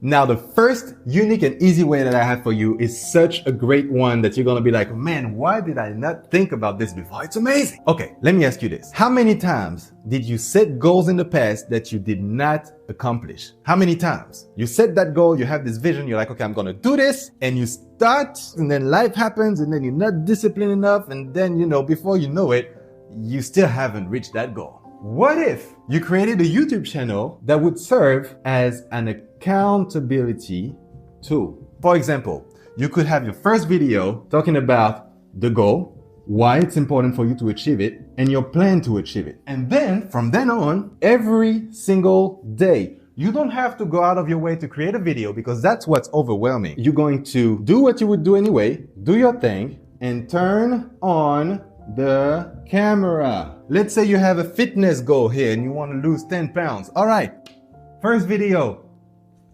Now, the first unique and easy way that I have for you is such a great one that you're gonna be like, man, why did I not think about this before? It's amazing. Okay, let me ask you this. How many times did you set goals in the past that you did not accomplish? How many times? You set that goal, you have this vision, you're like, okay, I'm gonna do this, and you start, and then life happens, and then you're not disciplined enough, and then, before you know it, you still haven't reached that goal. What if you created a YouTube channel that would serve as an accountability tool? For example, you could have your first video talking about the goal, why it's important for you to achieve it, and your plan to achieve it. And then from then on, every single day, you don't have to go out of your way to create a video because that's what's overwhelming. You're going to do what you would do anyway, do your thing, and turn on the camera. Let's say you have a fitness goal here and you want to lose 10 pounds. All right, first video,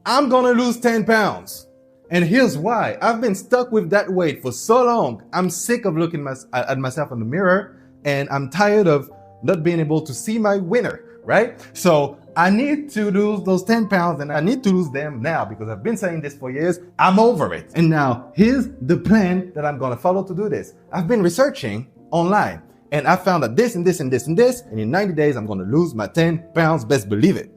I'm gonna lose 10 pounds. And here's why. I've been stuck with that weight for so long. I'm sick of looking at myself in the mirror, and I'm tired of not being able to see my winner, right? So I need to lose those 10 pounds, and I need to lose them now because I've been saying this for years. I'm over it. And now here's the plan that I'm gonna follow to do this. I've been researching online, and I found that this and this and this and this, and in 90 days, I'm gonna lose my 10 pounds, best believe it,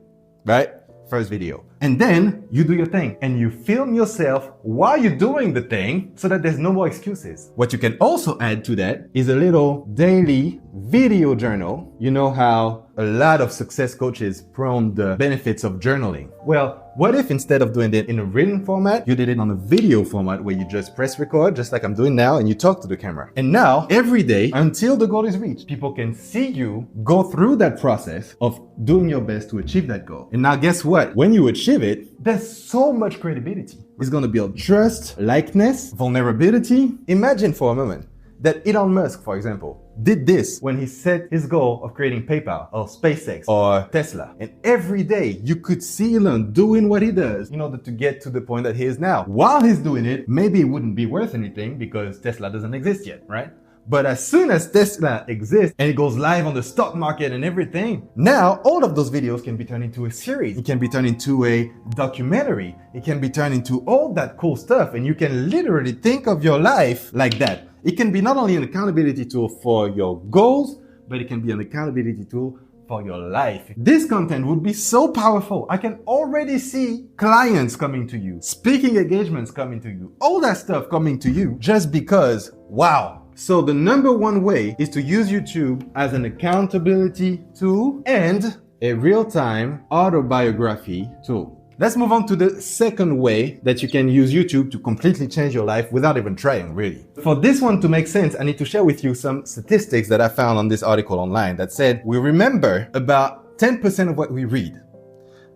right? First video. And then you do your thing and you film yourself while you're doing the thing so that there's no more excuses. What you can also add to that is a little daily video journal. You know how a lot of success coaches prone the benefits of journaling. Well, what if instead of doing it in a written format, you did it on a video format where you just press record, just like I'm doing now, and you talk to the camera. And now, every day, until the goal is reached, people can see you go through that process of doing your best to achieve that goal. And now guess what? When you achieve it, there's so much credibility. It's gonna build trust, likeness, vulnerability. Imagine for a moment that Elon Musk, for example, did this when he set his goal of creating PayPal or SpaceX or Tesla. And every day you could see Elon doing what he does in order to get to the point that he is now. While he's doing it, maybe it wouldn't be worth anything because Tesla doesn't exist yet, right? But as soon as Tesla exists and it goes live on the stock market and everything, now all of those videos can be turned into a series. It can be turned into a documentary. It can be turned into all that cool stuff. And you can literally think of your life like that. It can be not only an accountability tool for your goals, but it can be an accountability tool for your life. This content would be so powerful. I can already see clients coming to you, speaking engagements coming to you, all that stuff coming to you just because, wow. So the number one way is to use YouTube as an accountability tool and a real-time autobiography tool. Let's move on to the second way that you can use YouTube to completely change your life without even trying, really. For this one to make sense, I need to share with you some statistics that I found on this article online that said we remember about 10% of what we read,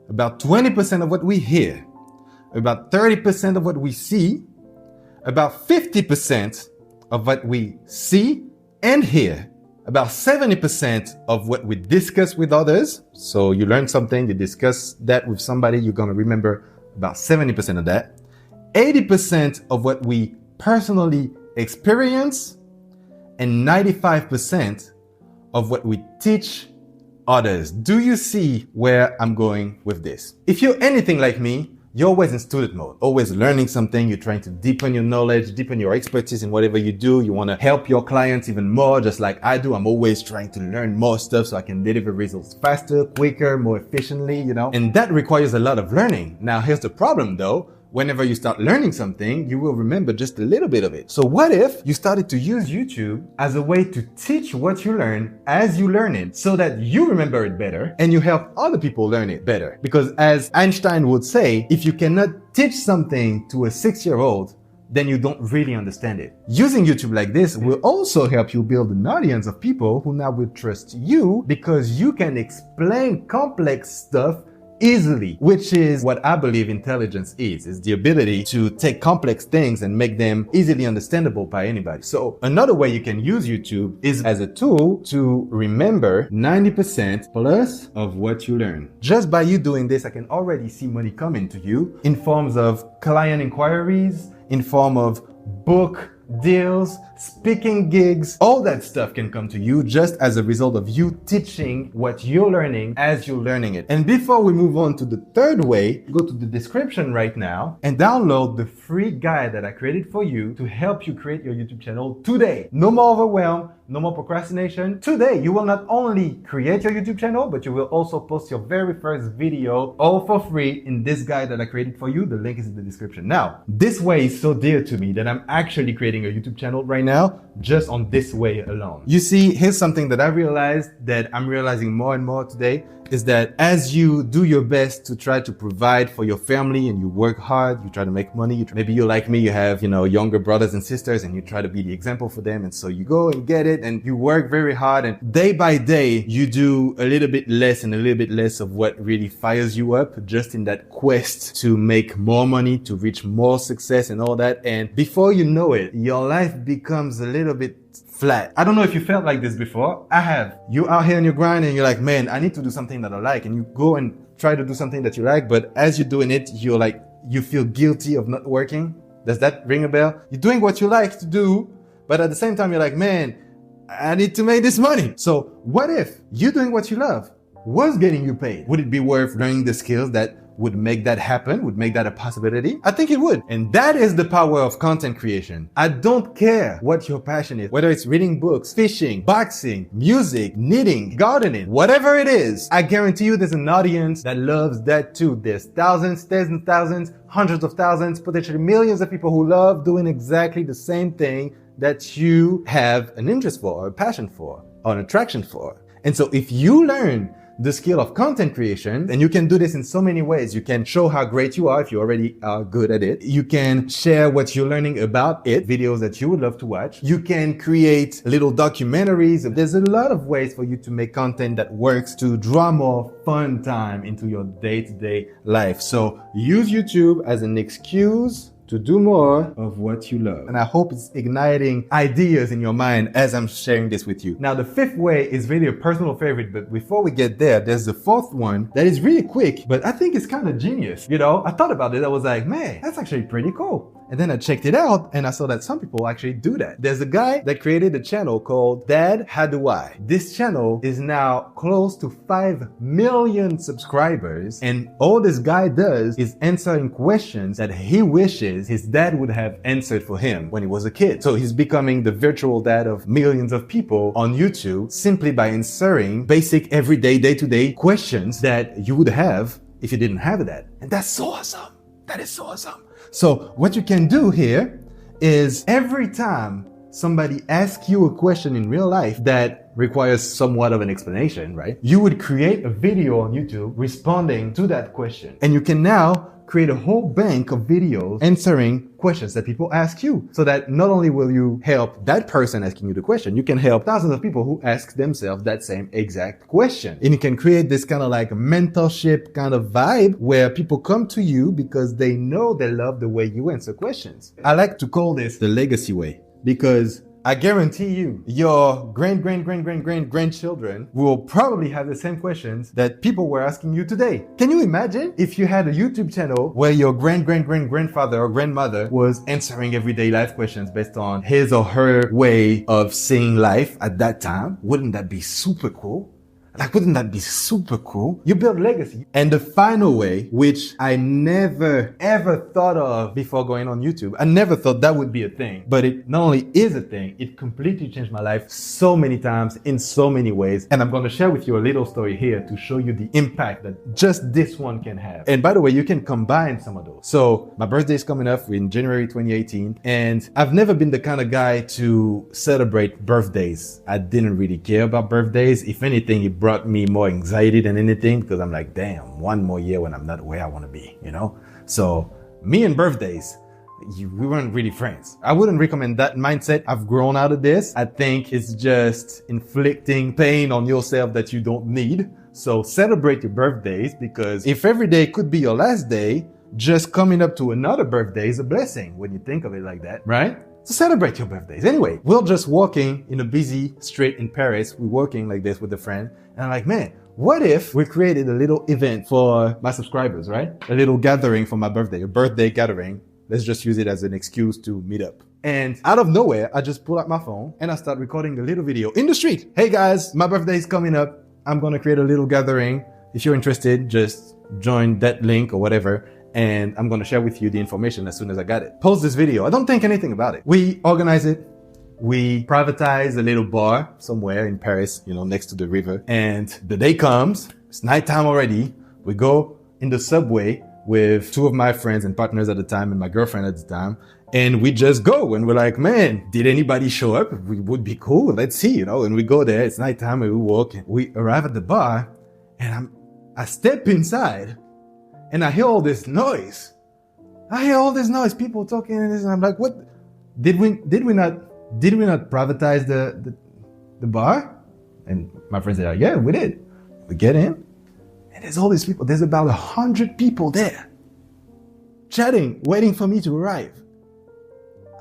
about 20% of what we hear, about 30% of what we see, about 50% of what we see and hear, about 70% of what we discuss with others. So you learn something, you discuss that with somebody, you're going to remember about 70% of that. 80% of what we personally experience, and 95% of what we teach others. Do you see where I'm going with this? If you're anything like me, you're always in student mode, always learning something. You're trying to deepen your knowledge, deepen your expertise in whatever you do. You want to help your clients even more, just like I do. I'm always trying to learn more stuff so I can deliver results faster, quicker, more efficiently, and that requires a lot of learning. Now, here's the problem though. Whenever you start learning something, you will remember just a little bit of it. So what if you started to use YouTube as a way to teach what you learn as you learn it so that you remember it better and you help other people learn it better? Because as Einstein would say, if you cannot teach something to a 6-year-old, then you don't really understand it. Using YouTube like this will also help you build an audience of people who now will trust you because you can explain complex stuff easily, which is what I believe intelligence is the ability to take complex things and make them easily understandable by anybody. So another way you can use YouTube is as a tool to remember 90% plus of what you learn. Just by you doing this, I can already see money coming to you in forms of client inquiries, in form of book deals, speaking gigs, all that stuff can come to you just as a result of you teaching what you're learning as you're learning it. And before we move on to the third way, go to the description right now and download the free guide that I created for you to help you create your YouTube channel today. No more overwhelm, no more procrastination. Today, you will not only create your YouTube channel, but you will also post your very first video all for free in this guide that I created for you. The link is in the description. Now, this way is so dear to me that I'm actually creating a YouTube channel right now just on this way alone. You see, here's something that I realized that I'm realizing more and more today is that as you do your best to try to provide for your family and you work hard, you try to make money, maybe you're like me, you have, younger brothers and sisters and you try to be the example for them. And so you go and get it and you work very hard and day by day, you do a little bit less and a little bit less of what really fires you up just in that quest to make more money, to reach more success and all that. And before you know it, your life becomes a little bit flat. I don't know if you felt like this before. I have. You out here on your grind and you're like, man, I need to do something that I like. And you go and try to do something that you like. But as you're doing it, you're like, you feel guilty of not working. Does that ring a bell? You're doing what you like to do, but at the same time, you're like, man, I need to make this money. So what if you doing what you love was getting you paid? Would it be worth learning the skills that would make that happen, would make that a possibility? I think it would. And that is the power of content creation. I don't care what your passion is, whether it's reading books, fishing, boxing, music, knitting, gardening, whatever it is. I guarantee you there's an audience that loves that too. There's thousands, tens and thousands, hundreds of thousands, potentially millions of people who love doing exactly the same thing that you have an interest for, or a passion for, or an attraction for. And so if you learn the skill of content creation, and you can do this in so many ways. You can show how great you are if you already are good at it. You can share what you're learning about it, videos that you would love to watch. You can create little documentaries. There's a lot of ways for you to make content that works to draw more fun time into your day-to-day life. So use YouTube as an excuse to do more of what you love. And I hope it's igniting ideas in your mind as I'm sharing this with you. Now, the fifth way is really a personal favorite, but before we get there, there's the fourth one that is really quick, but I think it's kind of genius. I thought about it. I was like, man, that's actually pretty cool. And then I checked it out and I saw that some people actually do that. There's a guy that created a channel called Dad, How Do I? This channel is now close to 5 million subscribers. And all this guy does is answering questions that he wishes his dad would have answered for him when he was a kid. So he's becoming the virtual dad of millions of people on YouTube simply by answering basic everyday, day-to-day questions that you would have if you didn't have that. And that's so awesome. That is so awesome. So what you can do here is every time somebody asks you a question in real life that requires somewhat of an explanation, right? You would create a video on YouTube responding to that question. And you can now create a whole bank of videos answering questions that people ask you, so that not only will you help that person asking you the question, you can help thousands of people who ask themselves that same exact question. And you can create this kind of like mentorship kind of vibe where people come to you because they know they love the way you answer questions. I like to call this the legacy way, because I guarantee you, your grandchildren will probably have the same questions that people were asking you today. Can you imagine if you had a YouTube channel where your grandfather or grandmother was answering everyday life questions based on his or her way of seeing life at that time? Wouldn't that be super cool? Wouldn't that be super cool? You build legacy. And the final way, which I never ever thought of before going on YouTube, I never thought that would be a thing, but it not only is a thing, it completely changed my life so many times in so many ways. And I'm going to share with you a little story here to show you the impact that just this one can have. And by the way, you can combine some of those. So my birthday is coming up in January 2018, and I've never been the kind of guy to celebrate birthdays. I didn't really care about birthdays. If anything, it brought me more anxiety than anything, because I'm like, damn, one more year when I'm not where I want to be, So me and birthdays, we weren't really friends. I wouldn't recommend that mindset. I've grown out of this. I think it's just inflicting pain on yourself that you don't need. So celebrate your birthdays, because if every day could be your last day, just coming up to another birthday is a blessing when you think of it like that, right? So celebrate your birthdays. Anyway, we're just walking in a busy street in Paris. We're walking like this with a friend. And I'm like, man, what if we created a little event for my subscribers, right? A little gathering for my birthday, a birthday gathering let's just use it as an excuse to meet up. And out of nowhere, I just pull out my phone and I start recording a little video in the street. Hey guys, my birthday is coming up. I'm going to create a little gathering. If you're interested, just join that link or whatever. And I'm going to share with you the information as soon as I got it. Post this video. I don't think anything about it. We organize it. We privatize a little bar somewhere in Paris, next to the river. And the day comes, it's nighttime already. We go in the subway with two of my friends and partners at the time and my girlfriend at the time. And we just go and we're like, man, did anybody show up? We would be cool. Let's see, and we go there. It's nighttime and we walk and we arrive at the bar and I step inside and I hear all this noise. People talking and I'm like, what? Did we not privatize the bar? And my friends are like, yeah, we did. We get in and there's all these people. There's about 100 people there chatting, waiting for me to arrive.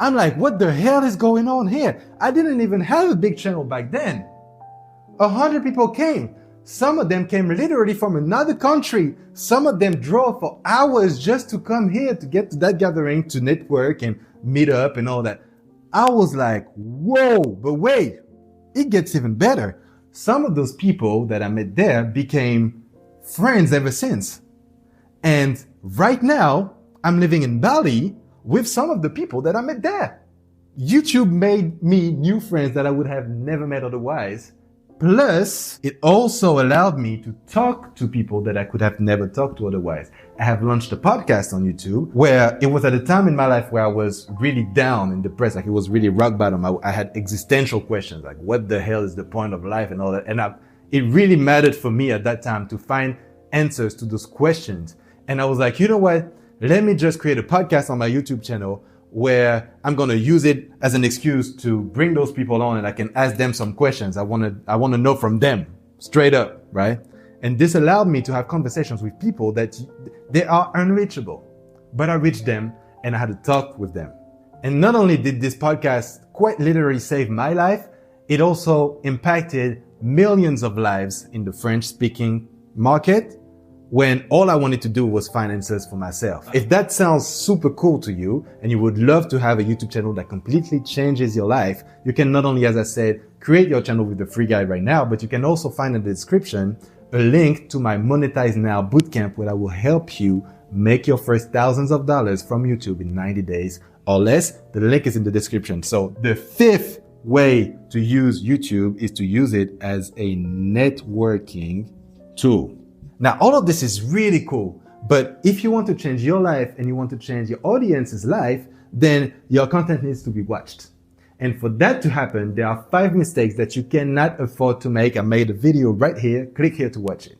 I'm like, what the hell is going on here? I didn't even have a big channel back then. 100 people came. Some of them came literally from another country. Some of them drove for hours just to come here to get to that gathering, to network and meet up and all that. I was like, whoa, but wait, it gets even better. Some of those people that I met there became friends ever since. And right now, I'm living in Bali with some of the people that I met there. YouTube made me new friends that I would have never met otherwise. Plus, it also allowed me to talk to people that I could have never talked to otherwise. I have launched a podcast on YouTube where it was at a time in my life where I was really down and depressed. Like it was really rock bottom. I had existential questions like what the hell is the point of life and all that. And it really mattered for me at that time to find answers to those questions. And I was like, you know what? Let me just create a podcast on my YouTube channel where I'm going to use it as an excuse to bring those people on and I can ask them some questions. I want to know from them straight up, right? And this allowed me to have conversations with people that they are unreachable, but I reached them and I had to talk with them. And not only did this podcast quite literally save my life, it also impacted millions of lives in the French speaking market, when all I wanted to do was find answers for myself. If that sounds super cool to you and you would love to have a YouTube channel that completely changes your life, you can not only, as I said, create your channel with the free guide right now, but you can also find in the description a link to my Monetize Now bootcamp where I will help you make your first thousands of dollars from YouTube in 90 days or less. The link is in the description. So the fifth way to use YouTube is to use it as a networking tool. Now, all of this is really cool, but if you want to change your life and you want to change your audience's life, then your content needs to be watched. And for that to happen, there are 5 mistakes that you cannot afford to make. I made a video right here. Click here to watch it.